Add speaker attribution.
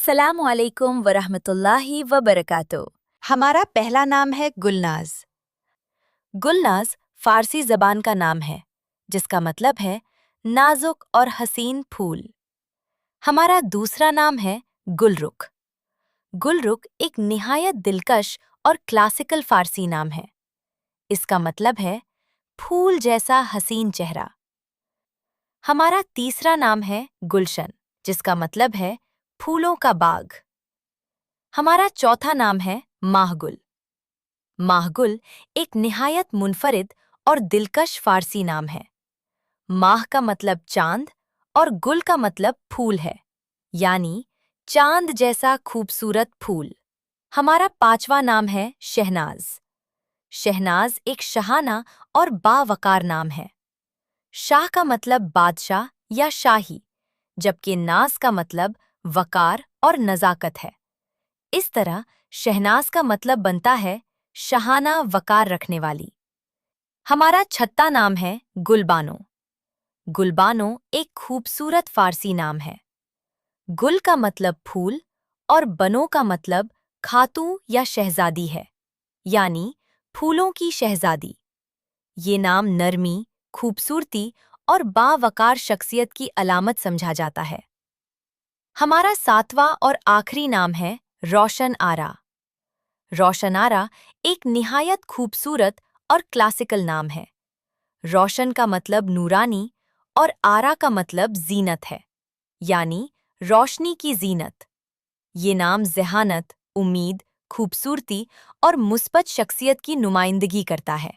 Speaker 1: अस्सलामु अलैकुम वरहमतुल्लाहि वबरकातुह।
Speaker 2: हमारा पहला नाम है गुलनाज।
Speaker 1: गुलनाज फारसी जबान का नाम है जिसका मतलब है नाजुक और हसीन फूल। हमारा दूसरा नाम है गुलरुख। गुलरुख एक निहायत दिलकश और क्लासिकल फारसी नाम है। इसका मतलब है फूल जैसा हसीन चेहरा। हमारा तीसरा नाम है गुलशन जिसका मतलब है फूलों का बाग। हमारा चौथा नाम है माहगुल। माहगुल एक निहायत मुनफरिद और दिलकश फारसी नाम है। माह का मतलब चांद और गुल का मतलब फूल है, यानी चांद जैसा खूबसूरत फूल। हमारा पांचवा नाम है शहनाज। शहनाज एक शहाना और बावकार नाम है। शाह का मतलब बादशाह या शाही, जबकि नाज का मतलब वकार और नजाकत है। इस तरह शहनाज का मतलब बनता है शहाना वकार रखने वाली। हमारा छठा नाम है गुलबानो। गुलबानो एक खूबसूरत फारसी नाम है। गुल का मतलब फूल और बनो का मतलब खातू या शहजादी है, यानी फूलों की शहजादी। ये नाम नरमी, खूबसूरती और बावकार शख्सियत की अलामत समझा जाता है। हमारा सातवां और आखिरी नाम है रोशन आरा। रोशन आरा एक निहायत खूबसूरत और क्लासिकल नाम है। रोशन का मतलब नूरानी और आरा का मतलब जीनत है, यानी रोशनी की जीनत। ये नाम ज़हानत, उम्मीद, खूबसूरती और मुस्बत शख्सियत की नुमाइंदगी करता है।